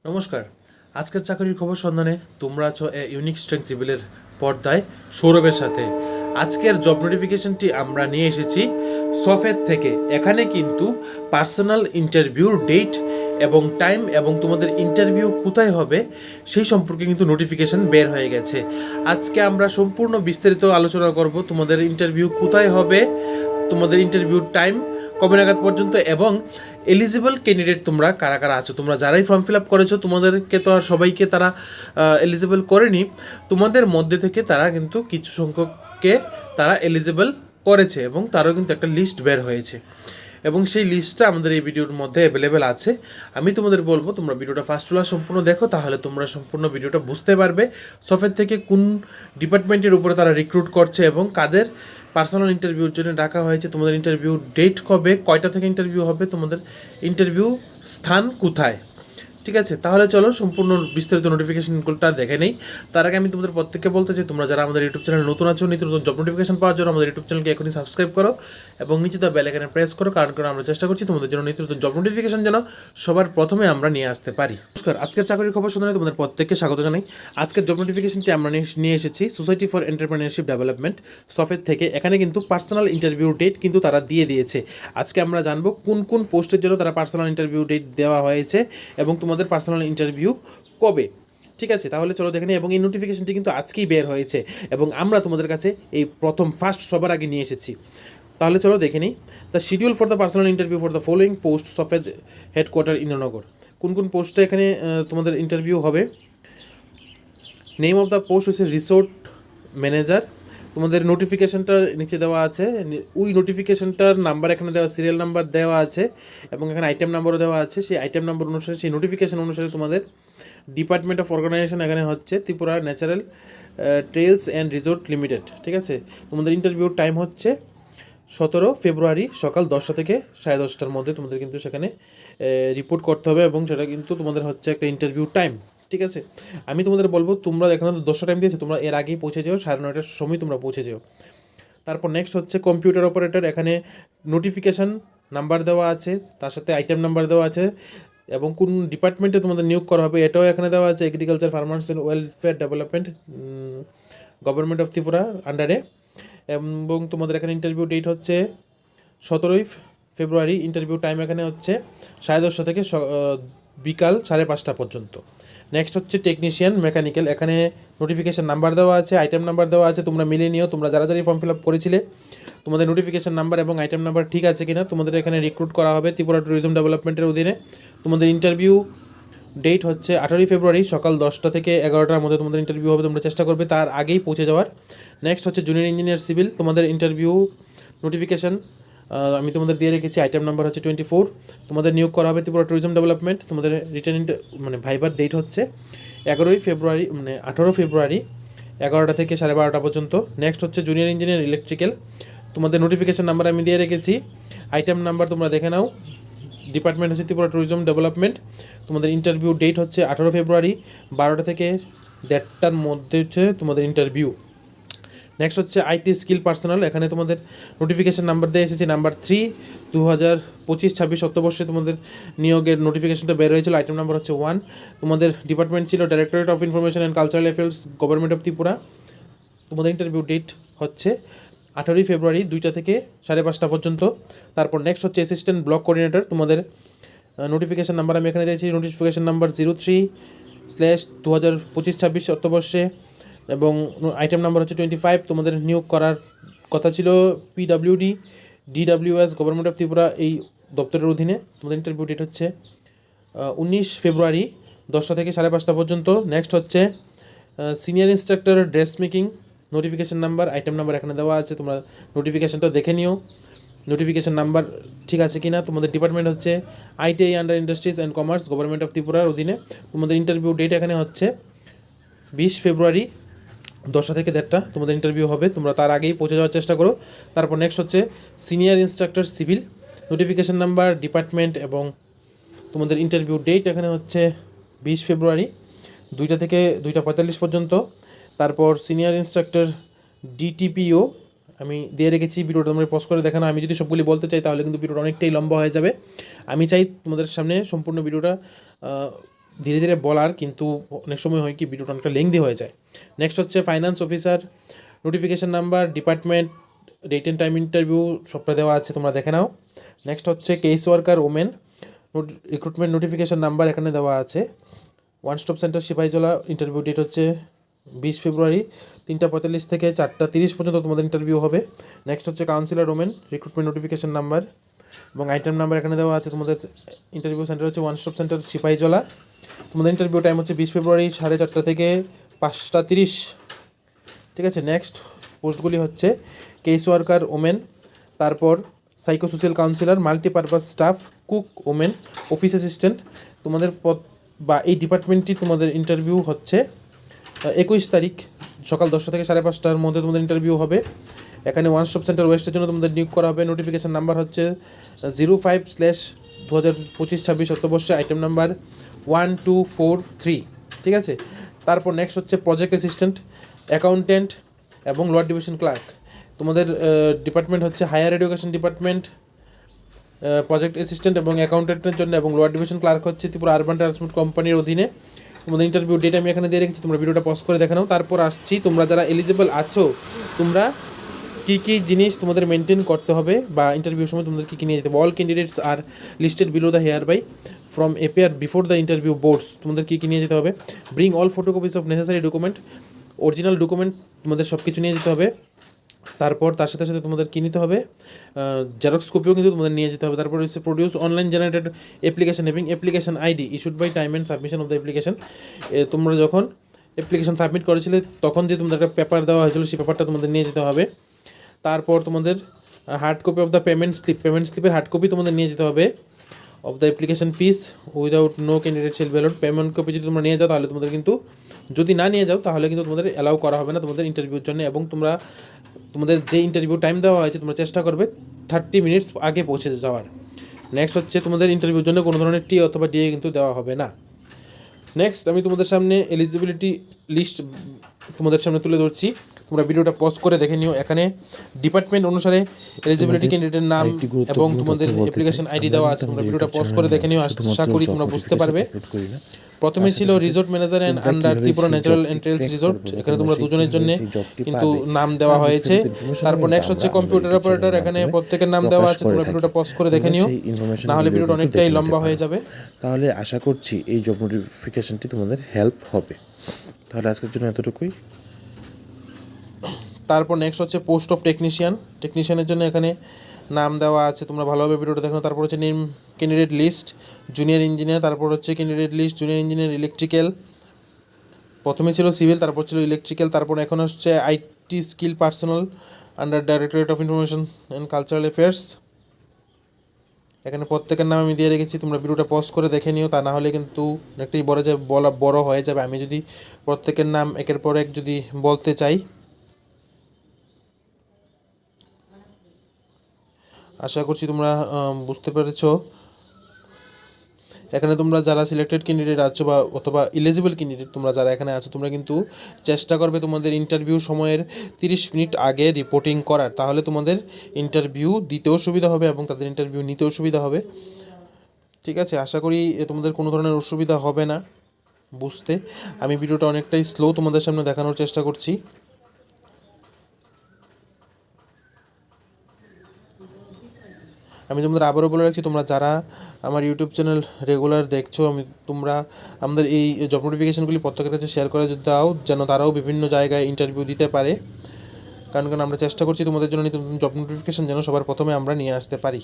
নমস্কার। আজকের চাকরির খবর সন্ধানে তোমরা আছো ইউনিক স্ট্রেংথ রিভিলের পর্দায় সৌরভের সাথে। আজকের জব নোটিফিকেশনটি আমরা নিয়ে এসেছি সফেদ থেকে। এখানে কিন্তু পার্সোনাল ইন্টারভিউর ডেট এবং টাইম এবং তোমাদের ইন্টারভিউ কোথায় হবে সেই সম্পর্কে কিন্তু নোটিফিকেশন বের হয়ে গেছে। আজকে আমরা সম্পূর্ণ বিস্তারিত আলোচনা করব তোমাদের ইন্টারভিউ কোথায় হবে, তোমাদের ইন্টারভিউ টাইম কবে নাগাদ পর্যন্ত, এবং এলিজিবল ক্যান্ডিডেট তোমরা কারা কারা আছো। তোমরা যারাই ফর্ম ফিল আপ করেছো তোমাদেরকে তো আর সবাইকে তারা এলিজিবল করেনি, তোমাদের মধ্যে থেকে তারা কিন্তু কিছু সংখ্যককে তারা এলিজিবল করেছে এবং তারও কিন্তু একটা লিস্ট বের হয়েছে এবং সেই লিস্টটা আমাদের এই ভিডিওর মধ্যে অ্যাভেলেবেল আছে। আমি তোমাদের বলবো তোমরা ভিডিওটা ফার্স্ট ক্লাস সম্পূর্ণ দেখো, তাহলে তোমরা সম্পূর্ণ ভিডিওটা বুঝতে পারবে সফেদ থেকে কোন ডিপার্টমেন্টের উপরে তারা রিক্রুট করছে এবং কাদের পার্সোনাল ইন্টারভিউর জন্য ডাকা হয়েছে, তোমাদের ইন্টারভিউ ডেট কবে, কয়টা থেকে ইন্টারভিউ হবে, তোমাদের ইন্টারভিউ স্থান কোথায়। ঠিক আছে, তাহলে চলো সম্পূর্ণ বিস্তারিত নোটিফিকেশনটা দেখে নেই। তার আগে আমি তোমাদের প্রত্যেককে বলতে চাই তোমরা যারা আমাদের ইউটিউব চ্যানেল নতুন আছো, নিত্য নতুন জব নোটিফিকেশন পাওয়ার জন্য আমাদের ইউটিউব চ্যানেলকে এখনই সাবস্ক্রাইব করো এবং নিচে দেওয়া বেল আইকনে প্রেস করো, কারণ আমরা চেষ্টা করছি তোমাদের জন্য নিত্য নতুন জব নোটিফিকেশন যেন সবার প্রথমে আমরা নিয়ে আসতে পারি। নমস্কার, আজকের চাকরির খবর শুনে তোমাদের প্রত্যেককে স্বাগত জানাই। আজকের জব নোটিফিকেশনটি আমরা নিয়ে এসেছি সোসাইটি ফর এন্টারপ্রেনারশিপ ডেভেলপমেন্ট সফেদ থেকে। এখানে কিন্তু পার্সোনাল ইন্টারভিউ ডেট কিন্তু তারা দিয়ে দিয়েছে। আজকে আমরা জানবো কোন কোন পোস্টের জন্য তারা পার্সোনাল ইন্টারভিউ ডেট দেওয়া হয়েছে এবং তোমাদের পার্সোনাল ইন্টারভিউ কবে। ঠিক আছে, তাহলে চলো দেখে নিই। এবং এই নোটিফিকেশনটি কিন্তু আজকেই বের হয়েছে এবং আমরা তোমাদের কাছে এই প্রথম ফার্স্ট সবার আগে নিয়ে এসেছি। তাহলে চলো দেখে নিই। The schedule for the personal interview for the following post সফেদ হেডকোয়ার্টার ইন্দ্রনগর। কোন কোন পোস্টে এখানে তোমাদের ইন্টারভিউ হবে। নেম অফ দ্য পোস্ট হচ্ছে রিসোর্ট ম্যানেজার। তোমাদের নোটিফিকেশনটার নিচে দেওয়া আছে, ওই নোটিফিকেশনটার নাম্বার এখানে দেওয়া, সিরিয়াল নাম্বার দেওয়া আছে এবং এখানে আইটেম নাম্বারও দেওয়া আছে। সেই আইটেম নাম্বার অনুসারে, সেই নোটিফিকেশন অনুসারে তোমাদের ডিপার্টমেন্ট অফ অর্গানাইজেশন এখানে হচ্ছে Tripura natural trails and resort limited. ঠিক আছে, তোমাদের ইন্টারভিউর টাইম হচ্ছে 17 ফেব্রুয়ারি সকাল 10টা থেকে 10:30টার মধ্যে তোমাদের কিন্তু সেখানে রিপোর্ট করতে হবে এবং সেটা কিন্তু তোমাদের হচ্ছে একটা ইন্টারভিউ টাইম। ঠিক আছে, আমি তোমাদের বলবো তোমরা এখানে 10টা টাইম দিয়েছে, তোমরা এর আগেই পৌঁছে যাও, 9:30টার সময় তোমরা পৌঁছে যাও। তারপর নেক্সট হচ্ছে কম্পিউটার অপারেটর। এখানে নোটিফিকেশান নাম্বার দেওয়া আছে, তার সাথে আইটেম নাম্বার দেওয়া আছে এবং কোন ডিপার্টমেন্টে তোমাদের নিয়োগ করা হবে এটাও এখানে দেওয়া আছে। Agriculture farmers and welfare development, government of Tripura আন্ডারে। এবং তোমাদের এখানে ইন্টারভিউ ডেট হচ্ছে 17 ফেব্রুয়ারি। ইন্টারভিউ টাইম এখানে হচ্ছে 10:30 থেকে বিকাল 5:30 পর্যন্ত। নেক্সট হচ্ছে টেকনিশিয়ান মেকানিক্যাল। এখানে নোটিফিকেশান নাম্বার দেওয়া আছে, আইটেম নাম্বার দেওয়া আছে, তোমরা মিলিয়ে নিও। তোমরা যারা যারা ফর্ম ফিল আপ করেছিলে তোমাদের নোটিফিকেশান নাম্বার এবং আইটেম নাম্বার ঠিক আছে কিনা। তোমাদের এখানে রিক্রুট করা হবে ত্রিপুরা ট্যুরিজম ডেভেলপমেন্টের অধীনে। তোমাদের ইন্টারভিউ ডেট হচ্ছে 18 ফেব্রুয়ারি সকাল 10টা থেকে 11টার মধ্যে তোমাদের ইন্টারভিউ হবে। তোমরা চেষ্টা করবে তার আগেই পৌঁছে যাওয়ার। নেক্সট হচ্ছে জুনিয়র ইঞ্জিনিয়ার সিভিল। তোমাদের ইন্টারভিউ নোটিফিকেশান আমি তোমাদের দিয়ে রেখেছি, আইটেম নাম্বার হচ্ছে 24। তোমাদের নিয়োগ করা হবে ত্রিপুরা ট্যুরিজম ডেভেলপমেন্ট। তোমাদের রিটার্ন ভাইবার ডেট হচ্ছে 11 ফেব্রুয়ারি 18 ফেব্রুয়ারি 11টা থেকে 12:30 পর্যন্ত। নেক্সট হচ্ছে জুনিয়র ইঞ্জিনিয়ার ইলেকট্রিক্যাল। তোমাদের নোটিফিকেশান নাম্বার আমি দিয়ে রেখেছি, আইটেম নাম্বার তোমরা দেখে নাও। ডিপার্টমেন্ট হচ্ছে ত্রিপুরা ট্যুরিজম ডেভেলপমেন্ট। তোমাদের ইন্টারভিউ ডেট হচ্ছে 18 ফেব্রুয়ারি 12টা থেকে 1:30টার মধ্যে হচ্ছে তোমাদের ইন্টারভিউ। নেক্সট হচ্ছে আইটি স্কিল পার্সোনাল। এখানে তোমাদের নোটিফিকেশান নাম্বার দিয়ে এসেছে নাম্বার 3, 2025-26 অর্থবর্ষে তোমাদের নিয়োগের নোটিফিকেশনটা বের হয়েছিল। আইটেম নাম্বার হচ্ছে 1। তোমাদের ডিপার্টমেন্ট ছিল directorate of information and cultural affairs, government of Tripura. তোমাদের ইন্টারভিউ ডেট হচ্ছে 18 ফেব্রুয়ারি 2টা থেকে 5:30 পর্যন্ত। তারপর নেক্সট হচ্ছে অ্যাসিস্ট্যান্ট ব্লক কোঅর্ডিনেটর। তোমাদের নোটিফিকেশান নাম্বার আমি এখানে দিয়েছি, নোটিফিকেশান নাম্বার 03/2025-26 অর্থবর্ষে এবং আইটেম নাম্বার হচ্ছে 25। তোমাদের নিয়োগ করার কথা ছিল PWD DWS, government of Tripura এই দপ্তরের অধীনে। তোমাদের ইন্টারভিউ ডেট হচ্ছে 19 ফেব্রুয়ারি 10টা থেকে 5:30 পর্যন্ত। নেক্সট হচ্ছে senior instructor dress making. Notification number item number এখানে দেওয়া আছে, তোমরা নোটিফিকেশানটা দেখে নিও নোটিফিকেশান নাম্বার ঠিক আছে কি না। তোমাদের ডিপার্টমেন্ট হচ্ছে ITI under industries and commerce, government of ত্রিপুরার অধীনে। তোমাদের ইন্টারভিউ ডেট এখানে হচ্ছে 20 ফেব্রুয়ারি 10টা থেকে 1:30 তোমাদের ইন্টারভিউ হবে। তোমরা তার আগেই পৌঁছে যাওয়ার চেষ্টা করো। তারপর নেক্সট হচ্ছে senior instructor civil. Notification number, department এবং তোমাদের ইন্টারভিউ ডেট এখানে হচ্ছে 20 ফেব্রুয়ারি 2টা থেকে 2:45 পর্যন্ত। তারপর সিনিয়র ইন্সট্রাক্টর DTPO আমি দিয়ে রেখেছি, ভিডিওটা তোমরা পজ করে দেখানো। আমি যদি সবগুলি বলতে চাই তাহলে কিন্তু ভিডিওটা অনেকটাই লম্বা হয়ে যাবে। আমি চাই তোমাদের সামনে সম্পূর্ণ ভিডিওটা ধীরে ধীরে বলার, কিন্তু অনেক সময় হয় কি ভিডিওটা অনেকটা লেংদি হয়ে যায়। নেক্সট হচ্ছে finance officer, notification number, department, date and time interview সবটা দেওয়া আছে, তোমরা দেখে নাও। নেক্সট হচ্ছে case worker women, recruitment notification number এখানে দেওয়া আছে। One stop centre Sepahijala, interview date হচ্ছে 20 ফেব্রুয়ারি, 3:45 থেকে 4:30 পর্যন্ত তোমাদের ইন্টারভিউ হবে। নেক্সট হচ্ছে councillor women, recruitment notification number এবং আইটেম নাম্বার এখানে দেওয়া আছে। তোমাদের ইন্টারভিউ সেন্টার হচ্ছে ওয়ান স্টপ সেন্টার সিপাহীজলা। তোমাদের ইন্টারভিউ টাইম হচ্ছে 20 ফেব্রুয়ারি 4:30 থেকে 5:30। ঠিক আছে। নেক্সট পোস্টগুলি হচ্ছে কেস ওয়ার্কার ওমেন, তারপর psychosocial counsellor, multipurpose staff, cook women, office assistant. তোমাদের পদ বা এই ডিপার্টমেন্টটি তোমাদের ইন্টারভিউ হচ্ছে 21 তারিখ সকাল 10টা থেকে 5:30-র মধ্যে তোমাদের ইন্টারভিউ হবে। এখানে ওয়ান স্টপ সেন্টার ওয়েস্টের জন্য তোমাদের নিয়োগ করা হবে। নোটিফিকেশান নাম্বার হচ্ছে 05/2025-26 অর্থবর্ষে, আইটেম নাম্বার 1243। ঠিক আছে। তারপর নেক্সট হচ্ছে প্রজেক্ট অ্যাসিস্ট্যান্ট, অ্যাকাউন্ট্যান্ট এবং লোয়ার ডিভিশন ক্লার্ক। তোমাদের ডিপার্টমেন্ট হচ্ছে higher education department, project assistant এবং অ্যাকাউন্ট্যান্টের জন্য, এবং লোয়ার ডিভিশন ক্লার্ক হচ্ছে ত্রিপুরা আরবান ট্রান্সপোর্ট কোম্পানির অধীনে। তোমাদের ইন্টারভিউ ডেট আমি এখানে দিয়ে রেখেছি, তোমরা ভিডিওটা পজ করে দেখে নাও। তারপর আসছি, তোমরা যারা এলিজিবল আছো, তোমরা কী কী জিনিস তোমাদের মেনটেন করতে হবে বা ইন্টারভিউর সময় তোমাদের কী কী নিয়ে যেতে হবে। All candidates are listed below the hereby from appear before the interview boards. তোমাদের কী কী নিয়ে যেতে হবে। Bring all photocopies of necessary document, original document তোমাদের সব কিছু নিয়ে যেতে হবে। তারপর তার সাথে সাথে তোমাদের কী নিতে হবে, জেরক্স কপিও কিন্তু তোমাদের নিয়ে যেতে হবে। তারপর হচ্ছে produce online generated application having application ID issued by time and submission of the application. তোমরা যখন অ্যাপ্লিকেশন সাবমিট করেছিলে তখন যে তোমাদের একটা পেপার দেওয়া হয়েছিল, সেই পেপারটা তোমাদের নিয়ে যেতে হবে। তারপর তোমাদের hard copy of the payment স্লিপের হার্ড কপি তোমাদের নিয়ে যেতে হবে। Of the application fees without no candidate shall be allowed. Payment copy যদি তোমরা নিয়ে যাও তাহলে তোমাদের কিন্তু, যদি না নিয়ে যাও তাহলে কিন্তু তোমাদের অ্যালাউ করা হবে না তোমাদের ইন্টারভিউর জন্য। এবং তোমাদের যে ইন্টারভিউ টাইম দেওয়া হয়েছে তোমরা চেষ্টা করবে 30 মিনিটস আগে পৌঁছে যাওয়ার। নেক্সট হচ্ছে তোমাদের ইন্টারভিউর জন্য কোনো ধরনের টি অথবা ডিএ কিন্তু দেওয়া হবে না। নেক্সট আমি তোমাদের সামনে এলিজিবিলিটি লিস্ট তোমাদের সামনে তুলে ধরছি, তোমরা ভিডিওটা পজ করে দেখে নিও। এখানে ডিপার্টমেন্ট অনুসারে এলিজিবিলিটি ক্যান্ডিডেটের নাম এবং তোমাদের অ্যাপ্লিকেশন আইডি দেওয়া আছে। তোমরা ভিডিওটা পজ করে দেখে নিও, আশা করি তোমরা বুঝতে পারবে। প্রথমে ছিল resort manager and under Tripura natural এন্ট্রেলস রিসোর্ট, এখানে তোমরা দুজনের জন্য কিন্তু নাম দেওয়া হয়েছে। তারপর নেক্সট হচ্ছে কম্পিউটার অপারেটর, এখানে প্রত্যেকের নাম দেওয়া আছে, তোমরা ভিডিওটা পজ করে দেখে নিও, না হলে ভিডিওটা অনেকটাই লম্বা হয়ে যাবে। তাহলে আশা করছি এই জব নোটিফিকেশনটি তোমাদের হেল্প হবে। তাহলে আজকের জন্য এতটুকুই। তারপর নেক্সট হচ্ছে পোস্ট অফ টেকনিশিয়ানের জন্য এখানে নাম দেওয়া আছে, তোমরা ভালোভাবে ভিডিওটা দেখো। তারপর হচ্ছে name candidate list junior engineer, তারপর হচ্ছে candidate list junior engineer electrical. প্রথমে ছিল সিভিল, তারপর ছিল ইলেকট্রিক্যাল, তারপর এখন হচ্ছে IT skill personnel under directorate of information and cultural affairs. এখানে প্রত্যেকের নাম আমি দিয়ে রেখেছি, তোমরা ভিডিওটা পজ করে দেখে নিও, তা না হলে কিন্তু অনেকটাই বড় হয়ে যাবে আমি যদি প্রত্যেকের নাম একের পর এক যদি বলতে চাই। আশা করছি তোমরা বুঝতে পেরেছো। এখানে তোমরা যারা সিলেক্টেড ক্যান্ডিডেট আছো বা অথবা এলিজিবল ক্যান্ডিডেট তোমরা যারা এখানে আছো, তোমরা কিন্তু চেষ্টা করবে তোমাদের ইন্টারভিউ সময়ের 30 মিনিট আগে রিপোর্টিং করার, তাহলে তোমাদের ইন্টারভিউ দিতেও সুবিধা হবে এবং তাদের ইন্টারভিউ নিতেও সুবিধা হবে। ঠিক আছে, আশা করি তোমাদের কোনো ধরনের অসুবিধা হবে না বুঝতে। আমি ভিডিওটা অনেকটাই স্লো তোমাদের সামনে দেখানোর চেষ্টা করছি। আমি তোমাদের আবারও বলে রাখছি, তোমরা যারা আমার ইউটিউব চ্যানেল রেগুলার দেখছো, তোমরা আমাদের এই জব নোটিফিকেশানগুলি প্রত্যেকের কাছে শেয়ার করে দাও, যেন তারাও বিভিন্ন জায়গায় ইন্টারভিউ দিতে পারে। কারণ আমরা চেষ্টা করছি তোমাদের জন্য নতুন জব নোটিফিকেশান যেন সবার প্রথমে আমরা নিয়ে আসতে পারি।